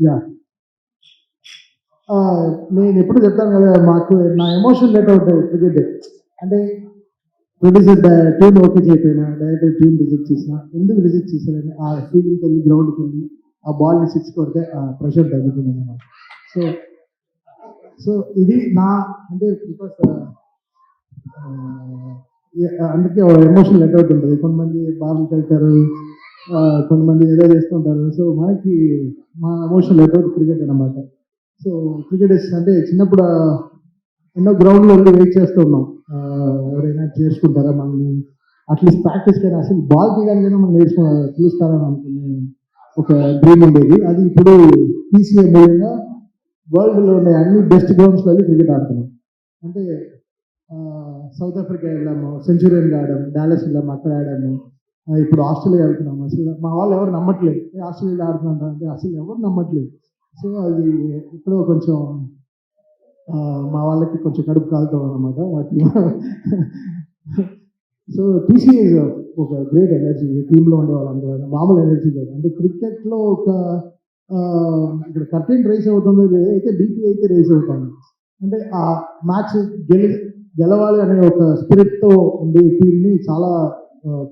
Yeah నేను ఎప్పుడు చెప్తాను కదా, మాకు నా ఎమోషన్ లెట్ అవుతాయి క్రికెట్ అంటే ప్రొడ్యూసర్ ట్యూన్ ఓకే చేయకపోయినా, డైరెక్టర్ ట్యూన్ రిజెక్ట్ చేసిన, ఎందుకు రిజెక్ట్ చేశారని ఆ ఫీల్డ్కి వెళ్ళి గ్రౌండ్కి వెళ్ళి ఆ బాల్ని సిక్స్ కొడితే ఆ ప్రెషర్ తగ్గుతుంది అన్నమాట. సో సో ఇది నా అంటే బికాస్ అందుకే ఎమోషన్ లెట్ అవుట్ ఉంటుంది. కొంతమంది బాల్కి వెళ్తారు, కొంతమంది ఏదో చేస్తుంటారు. సో మనకి మా ఎమోషన్ లెట్ అవుట్ క్రికెట్ అనమాట. సో క్రికెట్ అంటే చిన్నప్పుడు ఎన్నో గ్రౌండ్లో వెళ్ళి వెయిట్ చేస్తూ ఉన్నాం, ఎవరైనా చేసుకుంటారా మనల్ని, అట్లీస్ట్ ప్రాక్టీస్ కైనా, అసలు బాల్ తీయడానికైనా మనం పిలుస్తారని అనుకునే ఒక డ్రీమ్ ఉండేది. అది ఇప్పుడు టీసీఏ మూలంగా వరల్డ్లో ఉండే అన్ని బెస్ట్ గ్రౌండ్స్లో వెళ్ళి క్రికెట్ ఆడుతున్నాం. అంటే సౌత్ ఆఫ్రికా వెళ్ళాము, సెంచురియన్గా ఆడాము, డాలస్ వెళ్ళాము, అక్కడ ఆడాము, ఇప్పుడు ఆస్ట్రేలియా వెళ్తున్నాము. అసలు మా వాళ్ళు ఎవరు నమ్మట్లేదు, ఆస్ట్రేలియా ఆడుతున్నాం అంటే అసలు ఎవరు నమ్మట్లేదు. సో అది ఇప్పుడు కొంచెం మా వాళ్ళకి కొంచెం కడుపు కాలుతాం అనమాట వాటి. సో టీసీఏ ఒక గ్రేట్ ఎనర్జీ, టీంలో ఉండే వాళ్ళందరూ మామూలు ఎనర్జీ లేదు. అంటే క్రికెట్లో ఒక ఇక్కడ కర్టెన్ రేస్ అవుతుంది అయితే బీపీ అయితే రేస్ అవుతాను. అంటే ఆ మ్యాచ్ గెలవాలి అనే ఒక స్పిరిట్తో ఉండే టీంని చాలా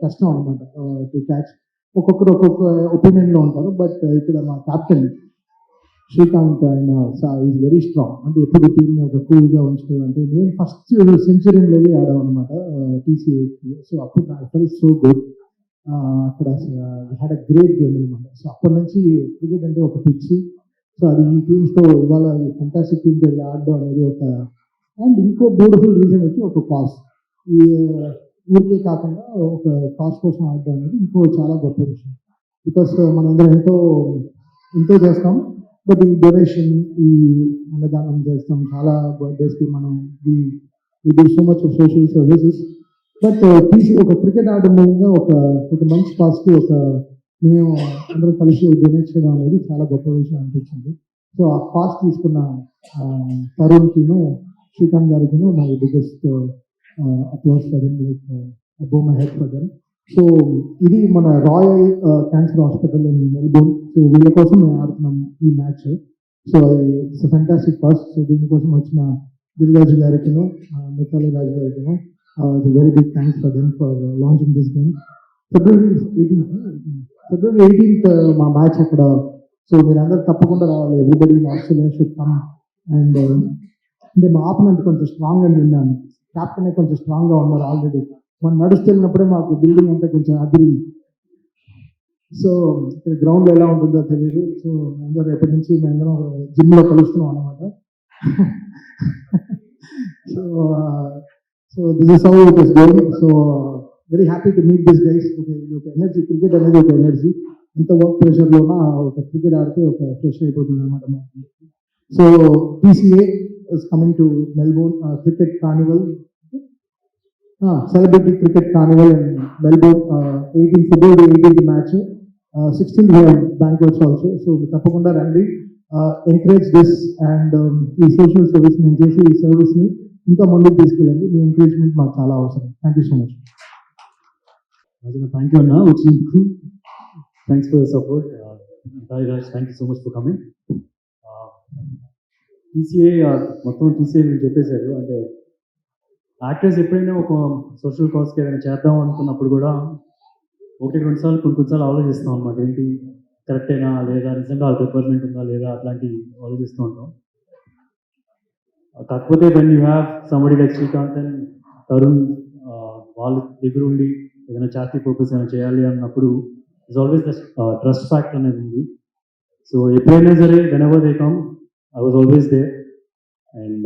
కష్టం అనమాట టు క్యాచ్. ఒక్కొక్కరు ఒక్కొక్క ఒపీనియన్లో ఉంటారు. బట్ ఇక్కడ మా కెప్టెన్ శ్రీకాంత్ ఆయన ఈజ్ వెరీ స్ట్రాంగ్. అంటే ఎప్పుడు టీంని ఒక కూల్గా ఉంచడం. అంటే నేను ఫస్ట్ సెంచరీని వెళ్ళి ఆడాం అనమాట టీసీఏ. సో అప్పుడు నాకు ఫెల్ట్ సో గుడ్. అక్కడ హ్యాడ్ అ గ్రేట్ గేమ్ అనమాట. సో అప్పటి నుంచి క్రికెట్ అంటే ఒక పిచ్చి. సో అది ఈ టీమ్స్తో ఇవాళ ఈ ఫెంటాస్టిక్ టీమ్తో వెళ్ళి ఆడడం అనేది ఒక, అండ్ ఇంకో బ్యూటిఫుల్ రీజన్ వచ్చి ఒక కాజ్. ఈ ఊరికే కాకుండా ఒక కాజ్ కోసం ఆడడం అనేది ఇంకో చాలా గొప్ప విషయం. బికాస్ మనందరం ఎంతో చేస్తాం. బట్ ఈ డొనేషన్, ఈ అన్నదానం చేస్తాం, చాలా బర్త్డేస్కి మనం do so much of social services. But తీసి ఒక క్రికెట్ ఆడడం మూలంగా ఒక మంచి కాజ్కి మేము అందరూ కలిసి డొనేట్ చేయడం అనేది చాలా గొప్ప విషయం అనిపించింది. సో ఆ కాస్ట్ తీసుకున్న తరుణ్కిను, శ్రీకాంత్ గారికిను my biggest applause for them, like above my head for them. So ఇది మన royal cancer hospital in Melbourne. So వీళ్ళ కోసం మేము ఆడుతున్నాం ఈ match. So it's fantastic cast. So దీనికోసం వచ్చిన దిల్రాజు గారికిను, మిథాలి రాజు గారికిను very big thanks for them for launching this game. February 18th మా మ్యాచ్ అక్కడ. సో మీరందరూ తప్పకుండా రావాలి. Everybody in Australia should come. And అంటే మా ఆపనెంట్ కొంచెం స్ట్రాంగ్ అని విన్నాను, క్యాప్టెన్ కొంచెం స్ట్రాంగ్గా ఉన్నారు ఆల్రెడీ. మనం నడుస్తున్నప్పుడే మాకు బిల్డింగ్ అంతా కొంచెం అదిరింది. సో ఇక్కడ గ్రౌండ్ ఎలా ఉంటుందో తెలియదు. సో అందరూ రేపటి నుంచి మేమందరం జిమ్లో కలుస్తున్నాం అన్నమాట. So so this is how it is going. So very happy to meet this guys. ఒక ఎనర్జీ, క్రికెట్ అనేది ఒక ఎనర్జీ. ఇంత వర్క్ ప్రెషర్లోన ఒక క్రికెట్ ఆడితే ఒక ఫ్రెష్ అయిపోతుంది అనమాట. So TCA is coming to Melbourne cricket Carnival, celebrity cricket carnival in Melbourne, 18th February 18th match, 16th we have banquets also. So తప్పకుండా రండి, ఎంకరేజ్ దిస్. అండ్ ఈ సోషల్ సర్వీస్ నేను చేసి ఈ సర్వీస్ని ఇంకా ముందుకు తీసుకెళ్ళండి. మీ ఎంకరేజ్మెంట్ మాకు చాలా అవసరం. Thank you so much. Thank you అన్న వచ్చినందుకు. Thanks for support. Raj, thank you so much for coming. TCA మొత్తం టీసీఏ మీరు చెప్పేశారు. అంటే యాక్టర్స్ ఎప్పుడైనా ఒక సోషల్ కాజ్కి ఏదైనా చేద్దాం అనుకున్నప్పుడు కూడా 1-2 సార్లు కొన్నిసార్లు ఆలోచిస్తాం అనమాట. ఏంటి కరెక్టేనా లేదా, నిజంగా వాళ్ళ రిక్వైర్మెంట్ ఉందా లేదా, అట్లాంటివి ఆలోచిస్తూ ఉంటాం. కాకపోతే when you have somebody like Srikanth and Tarun, వాళ్ళ దగ్గర ఉండి ఏదైనా చారిటీ పర్పస్ ఏమైనా చేయాలి అన్నప్పుడు it's always the trust factor అనేది ఉంది. సో ఎప్పుడైనా సరే whenever they come, I was always there. And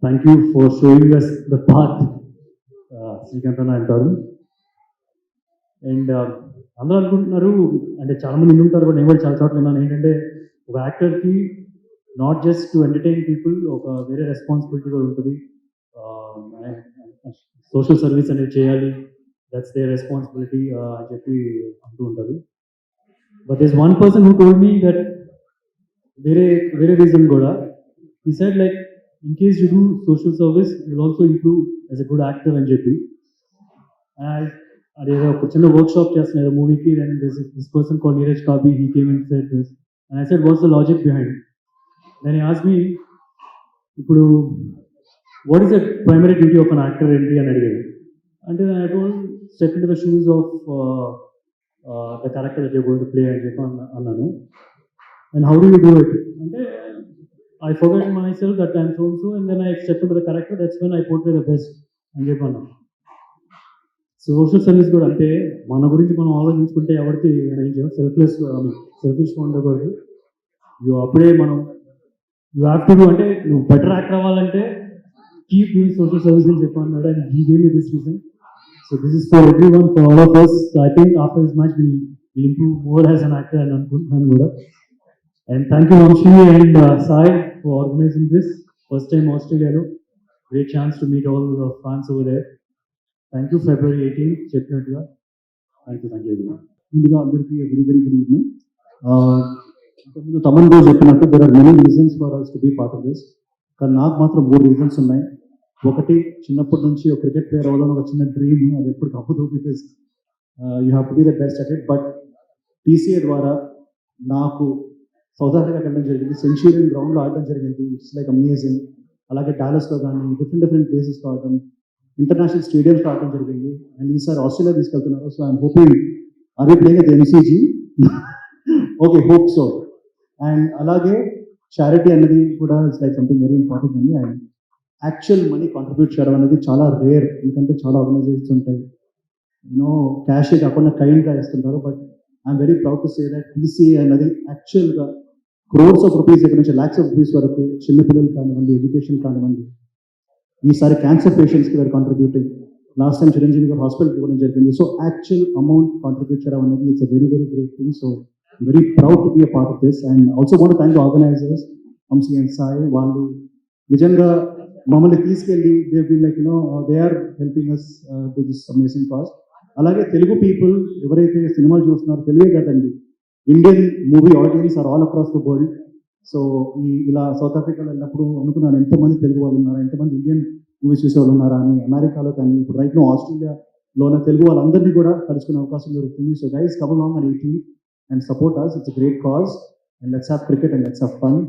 thank you for showing us the path, Srikanth అన్న అంటారు. అండ్ అందరూ అనుకుంటున్నారు, అంటే చాలామంది ఉంటారు కూడా, నేను కూడా చాలా చోట్ల ఉన్నాను, ఏంటంటే ఒక యాక్టర్కి not just to entertain people, ఒక వేరే రెస్పాన్సిబిలిటీ కూడా ఉంటుంది. సోషల్ సర్వీస్ అనేది చేయాలి, దట్స్ దేర్ రెస్పాన్సిబిలిటీ అని చెప్పి అంటూ ఉంటారు. But there is one person who told me that వేరే రీజన్ కూడా. He said like, in case you do social service, you will also improve as a good actor అని చెప్పి. అదే ఒక చిన్న వర్క్ షాప్ చేస్తున్నారు మూవీకి. And this person called Neeraj Kabi, he came and said this. And I said, what's the logic behind? Then he asked me, ఇప్పుడు what is the primary duty of an actor ఏంటి అని అడిగాడు. అంటే then I told, step into the shoes of the character that you're going to play అని చెప్పి అన్నాను. And how do you do it? అంటే I forget myself that I'm so and so, and then I step into the character, that's when I portray the best అని చెప్పి అన్నాను. Social service కూడా అంటే మన గురించి మనం ఆలోచించుకుంటే ఎవరికి సెల్ఫిష్గా ఉండకూడదు. అప్పుడే మనం యూ హ్యావ్ టు డూ అంటే నువ్వు బెటర్ యాక్టర్ అవ్వాలంటే కీప్ డూయింగ్ సోషల్ సర్వీస్ అని చెప్పి అన్నాడు. And he gave me this reason. So this is for everyone, for all of us. I think after this match will improve more as an actor అని అనుకుంటున్నాను కూడా. And thank you Vamsi and Sai for organising this. First time ఆస్ట్రేలియాలో, great chance to meet all the fans over there. Thank you. February 18 చెప్పినట్టుగా thank you. ముందుగా అందరికీ very very good evening. ఇంతకుముందు తమన్ గారు చెప్పినట్టు there are many reasons for us to be part of this. కానీ నాకు మాత్రం 3 reasons ఉన్నాయి. ఒకటి, చిన్నప్పటి నుంచి ఒక క్రికెట్ ప్లేయర్ అవ్వాలని ఒక చిన్న డ్రీమ్, అది ఎప్పుడు తప్పదు, because you have to be the best at it. But TCA ద్వారా నాకు సౌత్ ఆఫ్రికా వెళ్ళడం జరిగింది, సెంచురియన్ గ్రౌండ్లో ఆడడం జరిగింది, ఇట్స్ లైక్ అమేజింగ్. అలాగే డాలస్లో కానీ డిఫరెంట్ ప్లేసెస్లో ఆడడం, ఇంటర్నేషనల్ స్టేడియంస్లో ఆడడం జరిగింది. అండ్ ఈసారి ఆస్ట్రేలియా తీసుకెళ్తున్నారు. So I'm hoping, are you playing at MCG? Okay, hope so. And అలాగే చారిటీ అనేది కూడా it's like something very important అండి. అండ్ యాక్చువల్ మనీ కాంట్రిబ్యూట్ చేయడం అనేది చాలా రేర్, ఎందుకంటే చాలా ఆర్గనైజేషన్స్ ఉంటాయి, క్యాషే కాకుండా కైండ్గా ఇస్తుంటారు. But I'm very proud to say that TCA అనేది యాక్చువల్గా క్రోర్స్ ఆఫ్ రూపీస్ దగ్గర నుంచి lakhs of rupees వరకు చిన్నపిల్లలు కానివ్వండి, ఎడ్యుకేషన్ కానివ్వండి, ఈసారి క్యాన్సర్ పేషెంట్స్కి వేరు కాంట్రిబ్యూటింగ్. లాస్ట్ టైం చిరంజీవి గారు హాస్పిటల్కి ఇవ్వడం జరిగింది. సో యాక్చువల్ అమౌంట్ కాంట్రిబ్యూట్ చేయడం అనేది it's very very great thing. So very proud to be a part of this. And also want to thank the organisers Vamsi and Sai. వాళ్ళు నిజంగా మమ్మల్ని తీసుకెళ్ళి they been like they are helping us to this amazing cause. అలాగే Telugu people ఎవరైతే సినిమాలు చూస్తున్నారో తెలియదు కదండి, Indian movie audience are all across the world. So ఇలా సౌత్ ఆఫ్రికాలో వెళ్ళినప్పుడు అనుకున్నాను, ఎంతమంది తెలుగు వాళ్ళు ఉన్నారా, ఎంతమంది ఇండియన్ మూవీస్ చూసే వాళ్ళు ఉన్నారా అని. అమెరికాలో కానీ ఇప్పుడు రైట్ నో ఆస్ట్రేలియాలో ఉన్న తెలుగు వాళ్ళందరినీ కూడా కలుసుకునే అవకాశం దొరుకుతుంది. So guys, come along and 18 and support us. It's a great cause and let's have cricket and let's have fun.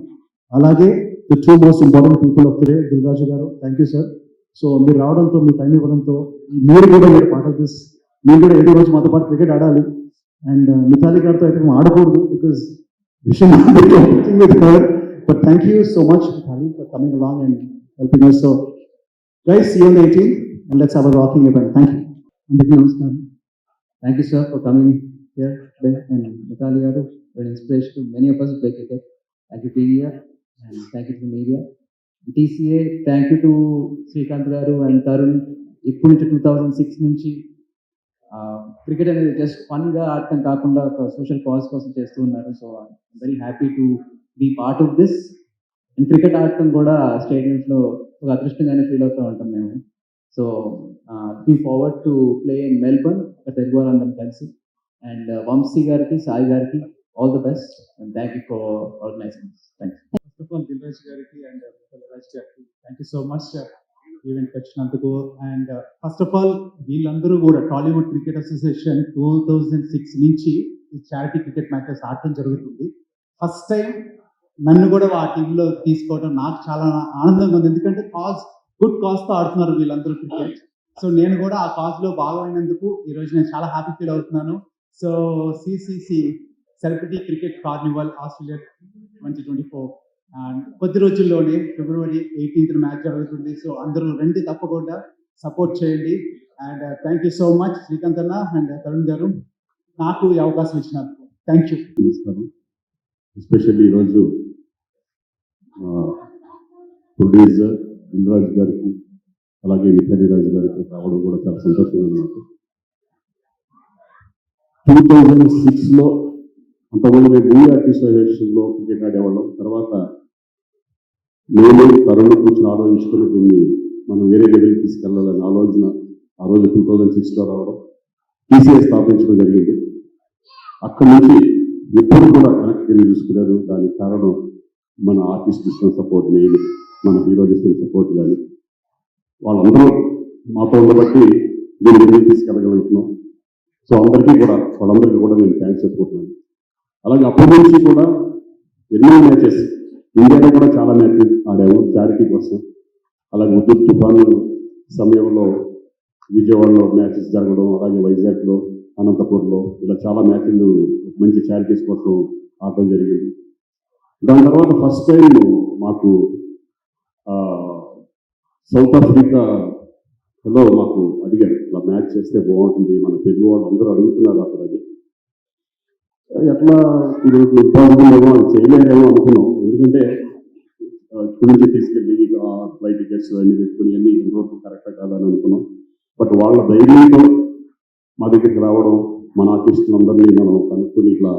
అలాగే the 2 most important people of today, Dil Raju గారు, థ్యాంక్ యూ సార్. సో మీరు రావడంతో, మీ టైం ఇవ్వడంతో, మీరు part of this, మీరు కూడా ఏదో రోజు మాతో పాటు క్రికెట్ ఆడాలి. అండ్ మిథాలి గారితో అయితే మేము ఆడకూడదు, బికాస్ విషయం with her. But thank you so much Mithali for coming along and helping us. So guys, see you on the 18th and let's have a rocking event. Thank you. అందరికీ నమస్కారం. Thank you, sir, for coming here today. And Mithali garu, an inspiration to many of us who play cricket. Thank you for being here, and thank you to the media. TCA, thank you to Srikanth garu and Tarun. ఇప్పుడు నుంచి 2006 నుంచి cricket అనేది just ఫన్గా ఆడటం కాకుండా ఒక social cause కోసం చేస్తూ ఉన్నారు. So I'm very happy to be part of this. And cricket ఆడటం కూడా స్టేడియంస్లో ఒక అదృష్టంగానే ఫీల్ అవుతూ ఉంటాం మేము. So looking forward to play in Melbourne, అక్కడ తెలుగు వాళ్ళందరం కలిసి. అండ్ వంశీ గారికి, సాయి గారికి all the best and thank you for organising. Thank you. First of all Dilraj గారికి అండ్ రాజ్ గారికి thank you so much event వచ్చినందుకు. అండ్ ఫస్ట్ ఆఫ్ ఆల్ వీళ్ళందరూ కూడా టాలీవుడ్ క్రికెట్ అసోసియేషన్ 2006 నుంచి ఈ చారిటీ క్రికెట్ మ్యాచెస్ ఆడటం జరుగుతుంది. ఫస్ట్ టైం నన్ను కూడా ఆ టీంలో తీసుకోవడం నాకు చాలా ఆనందంగా ఉంది, ఎందుకంటే గుడ్ కాజ్తో ఆడుతున్నారు వీళ్ళందరూ క్రికెట్. సో నేను కూడా ఆ కాజ్లో భాగమైనందుకు ఈరోజు నేను చాలా హ్యాపీ ఫీల్ అవుతున్నాను. So CCC celebrity cricket Carnival Australia 2024 and కొద్ది రోజుల్లోనే February 18th మ్యాచ్ జరుగుతుంది. సో అందరూ రండి, తప్పకుండా సపోర్ట్ చేయండి. And thank you so much Srikanth అన్న అండ్ తరుణ్ గారు నాకు ఈ అవకాశం ఇచ్చినందుకు. Thank you. నమస్కారం. ఎస్పెషల్లీ ఈరోజు ప్రొడ్యూసర్ దిల్రాజ్ గారికి అలాగే మిథాలి రాజు గారికి రావడం కూడా చాలా సంతోషంగా ఉంది నాకు. 2006లో అంతకుముందు మేము మూవీ ఆర్టిస్ట్ అసోసియేషన్లో క్రికెట్ ఆడేవాళ్ళం. తర్వాత నేను తరుణ్ కూర్చొని ఆలోచించుకుని దీన్ని మనం వేరే లెవెల్కి తీసుకెళ్లాలని ఆలోచన ఆ రోజు 2006లో రావడం, టీసీఏ స్థాపించడం జరిగింది. అక్కడి నుంచి ఎప్పుడు కూడా కనెక్ట్ తిరిగి చూసుకున్నారు. దానికి కారణం మన ఆర్టిస్ట్ ఇస్తున్న సపోర్ట్, మెయిన్ మన హీరోలు ఇస్తున్న సపోర్ట్ కానీ వాళ్ళందరూ మాతో ఉండబట్టి దీన్ని ముందుకు తీసుకెళ్ళగలుగుతున్నాం. సో వాళ్ళందరికీ కూడా నేను థ్యాంక్స్ చెప్పుకుంటున్నాను. అలాగే అప్పటి నుంచి కూడా ఎన్నో మ్యాచెస్ ఇండియాలో కూడా చాలా మ్యాచెస్ ఆడాము చారిటీ కోసం. అలాగే ఉద్దుత్ తుఫాను సమయంలో విజయవాడలో మ్యాచెస్ జరగడం, అలాగే వైజాగ్లో, అనంతపూర్లో ఇలా చాలా మ్యాచ్లు మంచి చారిటీస్ కోసం ఆడటం జరిగింది. దాని తర్వాత ఫస్ట్ టైం మాకు సౌత్ ఆఫ్రికాలో మాకు అడిగారు ఇట్లా మ్యాచ్ చేస్తే బాగుంటుంది, మన తెలుగు వాళ్ళు అందరూ అడుగుతున్నారు అక్కడ. అది ఎట్లా ఇది ఇంపాసిబుల్ ఏమో అది చేయలేమేమో అనుకున్నాం. ఎందుకంటే ఇక్కడి నుంచి తీసుకెళ్ళి ఫ్లైట్ టికెట్స్ అన్ని పెట్టుకుని అన్ని ఎంతవరకు కరెక్టా కాదని అనుకున్నాం. బట్ వాళ్ళ ధైర్యంతో మా దగ్గరికి రావడం, మన ఆర్టిస్టులందరినీ మనం కనుక్కొని ఇట్లా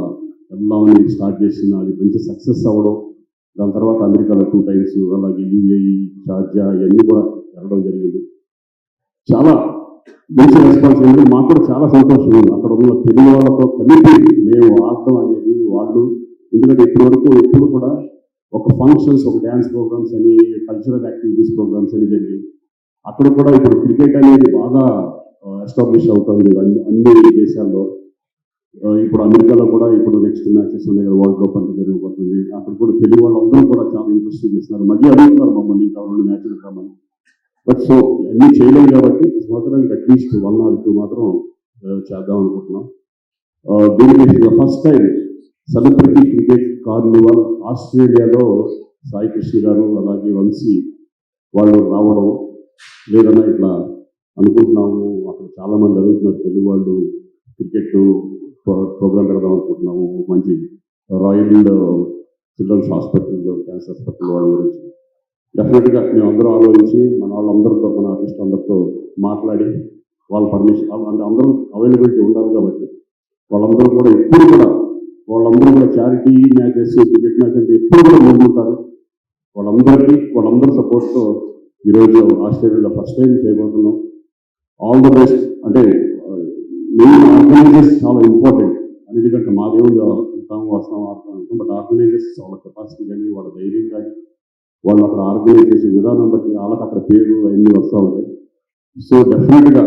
వెళ్దామని స్టార్ట్ చేసిన అది మంచి సక్సెస్ అవ్వడం. దాని తర్వాత అమెరికాలో 2 times, అలాగే యూఏఈ, షార్జా ఇవన్నీ కూడా వెళ్ళడం జరిగింది. చాలా మంచి రెస్పాన్స్ అనేది మాకు కూడా చాలా సంతోషంగా ఉంది. అక్కడ ఉన్న తెలుగు వాళ్ళతో కలిపి మేము ఆడటం అనేది వాళ్ళు, ఎందుకంటే ఎప్పుడు కూడా ఒక ఫంక్షన్స్, ఒక డ్యాన్స్ ప్రోగ్రామ్స్ అని, కల్చరల్ యాక్టివిటీస్ ప్రోగ్రామ్స్ అని జరిగి అక్కడ కూడా ఇప్పుడు క్రికెట్ అనేది బాగా ఎస్టాబ్లిష్ అవుతుంది అన్ని దేశాల్లో. ఇప్పుడు అమెరికాలో కూడా ఇప్పుడు నెక్స్ట్ మ్యాచెస్ ఉన్నాయి కదా, వరల్డ్ కప్ అంతా జరిగిపోతుంది. అక్కడ కూడా తెలుగు వాళ్ళందరూ కూడా చాలా ఇంట్రెస్ట్ చూపిస్తున్నారు. మళ్ళీ అడుగుతున్నారు మమ్మల్ని ఇంకా 2 మ్యాచ్లు కామని. బట్ సో అన్నీ చేయలేము కాబట్టి సంవత్సరానికి అట్లీస్ట్ 1 or 2 మాత్రం చేద్దాం అనుకుంటున్నాం. దీనికి first time celebrity cricket carnival ఆస్ట్రేలియాలో సాయి కృష్ణ గారు అలాగే వంశీ వాళ్ళు రావడం, లేదన్నా ఇట్లా అనుకుంటున్నాము. అక్కడ చాలా మంది అడుగుతున్నారు తెలుగు వాళ్ళు క్రికెట్ ప్రోగ్రామ్ పెడదాం అనుకుంటున్నాము, మంచి royal children's hospital, cancer hospital వాళ్ళ గురించి. డెఫినెట్గా మేము అందరూ ఆలోచించి మన వాళ్ళందరితో, మన ఆర్టిస్ట్ అందరితో మాట్లాడి వాళ్ళ పర్మిషన్ అంటే అందరూ అవైలబిలిటీ ఉండాలి కాబట్టి వాళ్ళందరూ కూడా చారిటీ మ్యాచెస్, క్రికెట్ మ్యాచ్ అంటే ఎప్పుడు కూడా ముందుంటారు. వాళ్ళందరూ సపోర్ట్తో ఈరోజు ఆస్ట్రేలియాలో ఫస్ట్ టైం చేయబోతున్నాం. All the best. అంటే మెయిన్ ఆర్గనైజర్స్ చాలా ఇంపార్టెంట్. ఎందుకంటే మాదేవుడు వస్తాం ఆడతాం, బట్ ఆర్గనైజర్స్ వాళ్ళ కెపాసిటీ కానీ, వాళ్ళ ధైర్యం కానీ, వాళ్ళు అక్కడ ఆర్గనైజ్ చేసే విధానం బట్టి వాళ్ళకి అక్కడ పేరు అవన్నీ వస్తూ ఉంటాయి. సో డెఫినెట్గా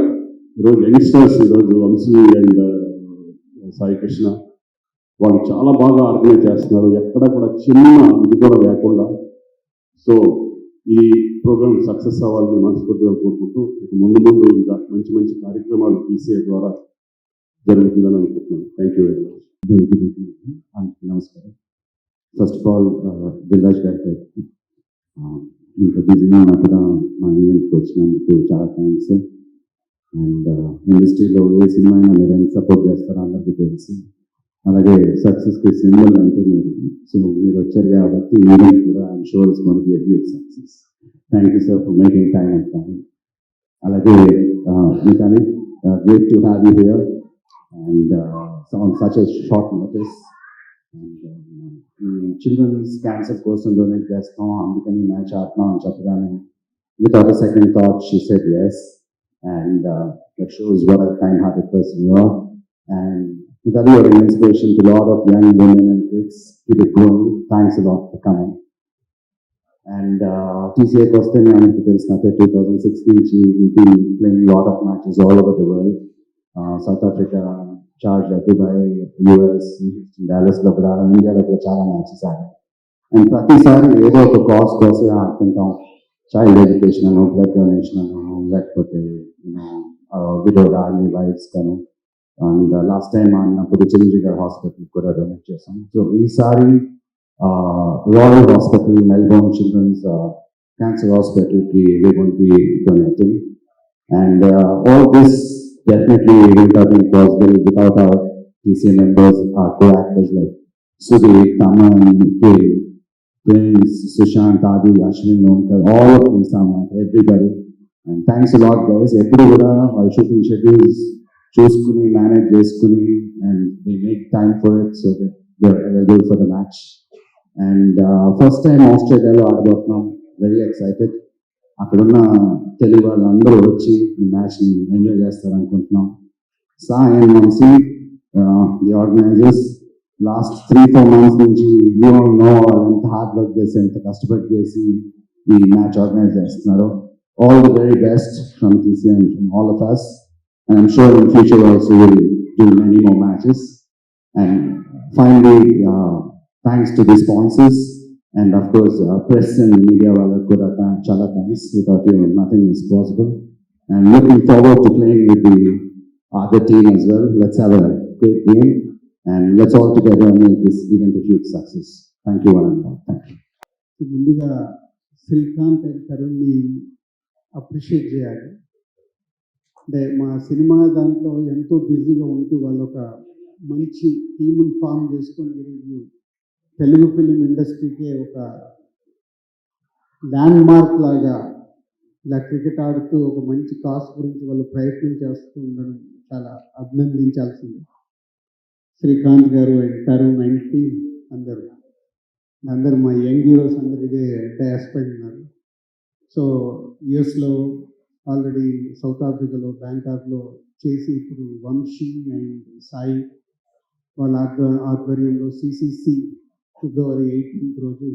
ఈరోజు యంగ్స్టర్స్, ఈరోజు వంశీ అండ్ సాయి కృష్ణ వాళ్ళు చాలా బాగా ఆర్గనైజ్ చేస్తున్నారు. ఎక్కడ కూడా చిన్న ఇది కూడా లేకుండా. సో ఈ ప్రోగ్రామ్ సక్సెస్ అవ్వాలని మనస్ఫూర్తిగా కోరుకుంటూ ఇక ముందు ఇంకా మంచి మంచి కార్యక్రమాలు తీసే ద్వారా జరుగుతుందని అనుకుంటున్నాను. Thank you very much. నమస్కారం. ఫస్ట్ ఆఫ్ ఆల్ దిల్రాజ్ గారికి ఇంత బిజీగా ఉన్నా కూడా మా ఈవెంట్కి వచ్చినందుకు చాలా థ్యాంక్స్. అండ్ ఇండస్ట్రీలో ఏ సినిమా అయినా మీరు ఎంత సపోర్ట్ చేస్తారో అందరికీ తెలుసు. అలాగే సక్సెస్కి సింబల్ అంటే మీరు. సో మీరు వచ్చారు కాబట్టి ఈవెంట్ కూడా I'm sure it's gonna be a huge success. Thank you sir for making time and time. అలాగే Mithali, great to have you here and on such a short notice. Children's cancer కోసం donate చేస్తాం, అందుకని match ఆడుతున్నాం అని చెప్పగానే without a second thought she said yes. And that shows what a kind-hearted person you are. And Mitali, you are an inspiration to a lot of young women and kids. Keep it going. Thanks a lot for coming. And TCA Costa started 2016. We've been playing a lot of matches all over the world. South Africa, Sharjah, Dubai, US, Dallas, India, చాలా matches ఆడాం. And ప్రతిసారి ఏదో ఒక cause కోసం ఆడుతుంటాం. Child education అను, blood donation అను, లేకపోతే విడోడ్ ఆర్మీ వైఫ్స్ కను. అండ్ లాస్ట్ టైం ఆడినప్పుడు చిరంజీవి గారి హాస్పిటల్ కూడా డొనేట్ చేసాం. సో ఈసారి royal hospital, Melbourne children's cancer హాస్పిటల్కి we will be donating. And all this definitely wouldn't have been possible without our TCA members, our co-actors like Sudhir, Taman, Nikhil, Prince, Sushant, Adi, Ashwin, Lomkar, all of them, Samat, everybody. And thanks a lot, guys. Every day, our shooting schedules, choosukuni, manage cheskuni, and they make time for it so that they're available for the match. And first time Australia lo aadabotnam, very excited. అక్కడున్న తెలుగు వాళ్ళందరూ వచ్చి ఈ మ్యాచ్ని enjoy చేస్తారనుకుంటున్నాం. Sai and Vamsi, the organisers, last 3-4 months నుంచి you know ఎంత hard work చేసి, ఎంత కష్టపడి చేసి ఈ మ్యాచ్ ఆర్గనైజ్ చేస్తున్నారు. All the very best from TCA and from all of us. And I'm sure in future also we'll do many more matches. And finally, thanks to the sponsors and of course press and media వాళ్ళకు కూడా చాలా thanks. Without you nothing is possible. And looking forward to playing with the other team as well. Let's have a great game and let's all together make this event a huge success. Thank you one and all. Thank you. ముందుగా Srikanth and తరుణ్ని appreciate చేయాలి. అంటే మా cinema దాంట్లో ఎంతో బిజీగా ఉంటూ వాళ్ళు ఒక మంచి టీముని ఫామ్ చేసుకొని ఈరోజు తెలుగు ఫిలిం ఇండస్ట్రీకే ఒక ల్యాండ్ మార్క్ లాగా ఇలా క్రికెట్ ఆడుతూ ఒక మంచి కాస్ గురించి వాళ్ళు ప్రయత్నం చేస్తూ ఉండడం చాలా అభినందించాల్సింది. శ్రీకాంత్ గారు అండ్ తరుణ్ అండ్ టీమ్ అందరూ మా యంగ్ హీరోస్ అందరు ఇదే డయాస్పై ఉన్నారు. సో యుఎస్లో ఆల్రెడీ సౌత్ ఆఫ్రికాలో బ్యాంకాక్లో చేసి ఇప్పుడు వంశీ అండ్ సాయి వాళ్ళ ఆధ్వర్యంలో సిసిసి ఫిబ్రవరి 18th రోజు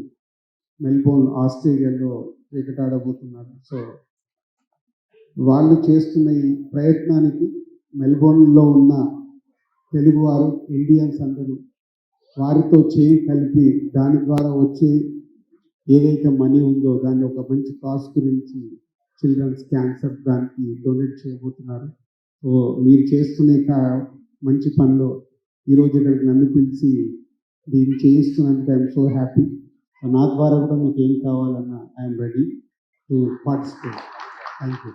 మెల్బోర్న్ ఆస్ట్రేలియాలో క్రికెట్ ఆడబోతున్నారు. సో వాళ్ళు చేస్తున్న ఈ ప్రయత్నానికి మెల్బోర్న్లో ఉన్న తెలుగువారు ఇండియన్స్ అందరూ వారితో చేయి కలిపి దాని ద్వారా వచ్చే ఏదైతే మనీ ఉందో దాన్ని ఒక మంచి కాస్ గురించి చిల్డ్రన్స్ క్యాన్సర్ దానికి డొనేట్ చేయబోతున్నారు. సో మీరు చేస్తున్న మంచి పనిలో ఈరోజు ఇక్కడికి నన్ను పిలిచి దీన్ని చేయిస్తున్నందుకు ఐఎమ్ సో హ్యాపీ. సో నా ద్వారా కూడా మీకు ఏం కావాలన్నా I'm ready to participate. Thank you.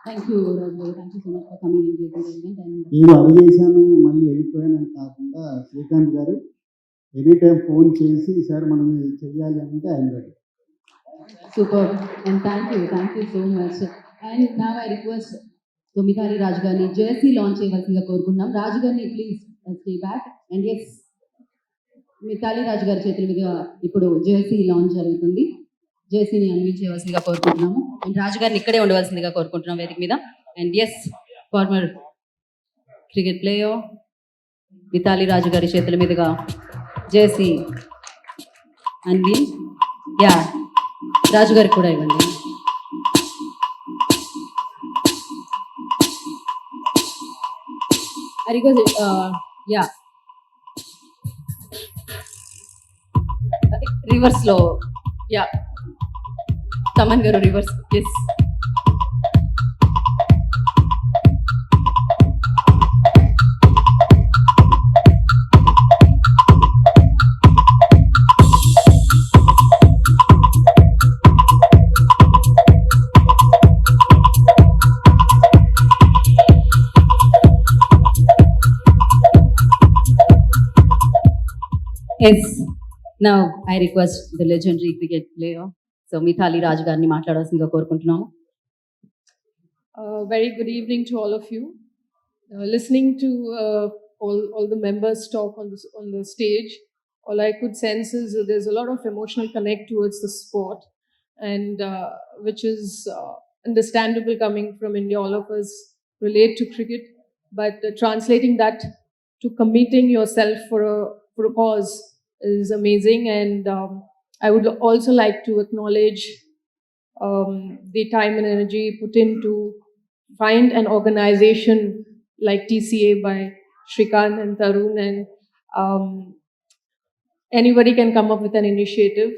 Thank you, Raju. Thank you so much for coming into this event. And నేను అడిగేశాను మళ్ళీ వెళ్ళిపోయానని కాకుండా శ్రీకాంత్ గారు ఎనీ టైం ఫోన్ చేసి సార్ మనం ఇది చెయ్యాలి అంటే I'm ready. super. And thank you so much. And now I request Mithali Raj Garni jersey launch cheyavalsinదిగా కోరుకుంటున్నాం. రాజు గారిని please stay back. And yes Mithali Raj గారి చేతుల మీదుగా ఇప్పుడు జెర్సీ లాంచ్ జరుగుతుంది. జెర్సీని అన్వీల్ చేయవలసిందిగా కోరుకుంటున్నాము. అండ్ రాజు గారిని ఇక్కడే ఉండవలసిందిగా కోరుకుంటున్నాం వేదిక మీద. And as former cricket player Mithali Raju గారి చేతుల మీదుగా జెర్సీ అన్వీల్. యా రాజు గారికి కూడా ఇవ్వండి. యా రివర్స్ లో yeah Thaman garu reverse. Yes yes now I request the legendary cricket player so Mithali Raj గారిని మాట్లాడాల్సిందిగా కోరుకుంటున్నాము. Very good evening to all of you. Listening to all the members talk on the stage, all I could sense is there's a lot of emotional connect towards the sport, and which is understandable coming from India. All of us relate to cricket, but translating that to committing yourself for a cause is amazing. And I would also like to acknowledge the time and energy put into find an organization like TCA by Shrikant and Tarun, and anybody can come up with an initiative,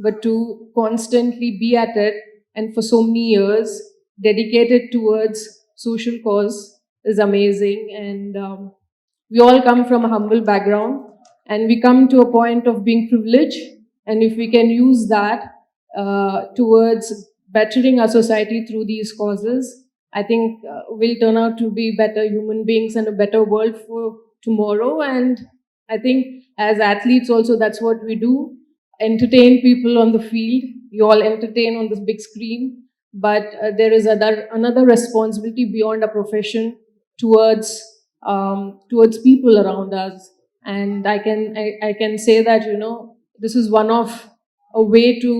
but to constantly be at it and for so many years dedicated towards social cause is amazing. And we all come from a humble background, and we come to a point of being privileged, and if we can use that towards bettering our society through these causes, I think we'll turn out to be better human beings and a better world for tomorrow. And I think as athletes also, that's what we do, entertain people on the field. You all entertain on this big screen, but there is another responsibility beyond our profession towards people around us. And I can say that, you know, this is one of a way to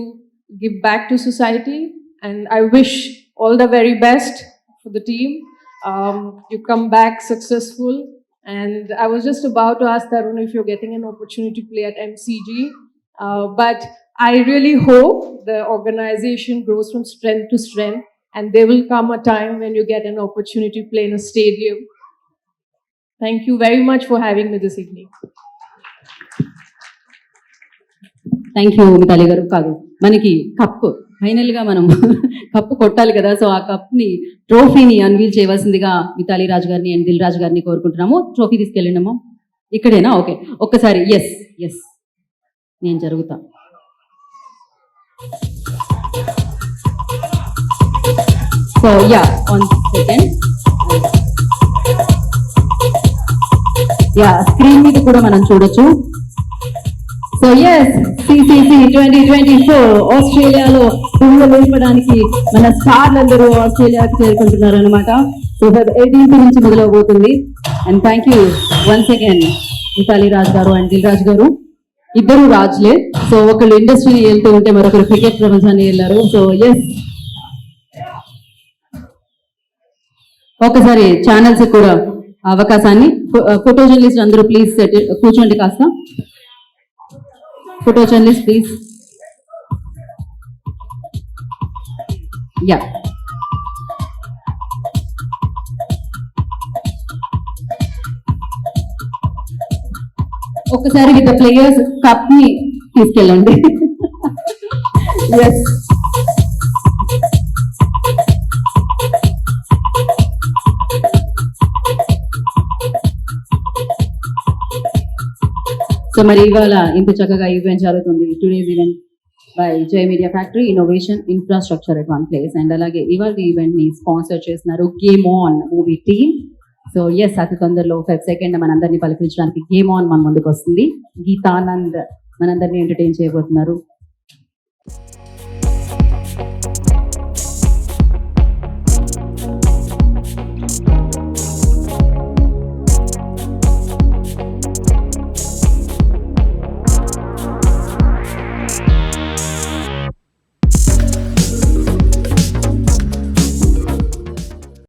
give back to society, and I wish all the very best for the team. You come back successful, and I was just about to ask Tarun if you're getting an opportunity to play at MCG, but I really hope the organization grows from strength to strength, and there will come a time when you get an opportunity to play in a stadium. Thank you very much for having me this evening. Thank you Mithali గారు. కాదు, మనకి cup final గా మనం cup కొట్టాలి కదా, so ఆ cup ని ట్రోఫీని unveil చేయవలసిందిగా మితాలి రాజ్ గారిని అండ్ దిల్ రాజ్ గారిని కోరుకుంటున్నాము. ట్రోఫీ తీసుకెళ్ళినామా? ఇక్కడేనా? ఓకే, ఒక్కసారి ఎస్ ఎస్ నేను జరుగుతా. So yeah, 1 second. Yeah, screen మీద కూడా మనం చూడొచ్చు. సో ఎస్, సిసిసి 2024 ఆస్ట్రేలియాలో పువ్వులు వేపడానికి మన స్టార్లందరూ ఆస్ట్రేలియాకి చేరుకుంటున్నారు అనమాట. సో ఫెబ్ 18 నుంచి మొదలవబోతుంది. And thank you once again Mithali Raj గారు అండ్ దిల్ రాజ్ గారు. ఇద్దరు రాజ్లే. సో ఒకళ్ళు ఇండస్ట్రీని వెళ్తూ ఉంటే మరొకరు క్రికెట్ ప్రపంచాన్ని వెళ్ళారు. సో ఎస్, ఒకసారి ఛానల్స్ కూడా అవకాశాన్ని, ఫోటో జర్నలిస్ట్ అందరూ ప్లీజ్ కూర్చోండి కాస్త. Photo journalist please. యా, ఒకసారి విత్ ప్లేయర్స్ కప్ ని తీసుకెళ్ళండి. ఎస్, సో మరి ఇవాళ ఇంత చక్కగా ఈవెంట్ జరుగుతుంది. Today's event by Jai media factory, innovation infrastructure at one place. And అలాగే ఇవాళ ఈవెంట్ ని స్పాన్సర్ చేస్తున్నారు game on movie team. So yes, అతి తొందరలో Feb 2nd మనందరినీ పలకరించడానికి గేమ్ ఆన్ మన ముందుకు వస్తుంది. గీతానంద్ మనందరినీ ఎంటర్టైన్ చేయబోతున్నారు.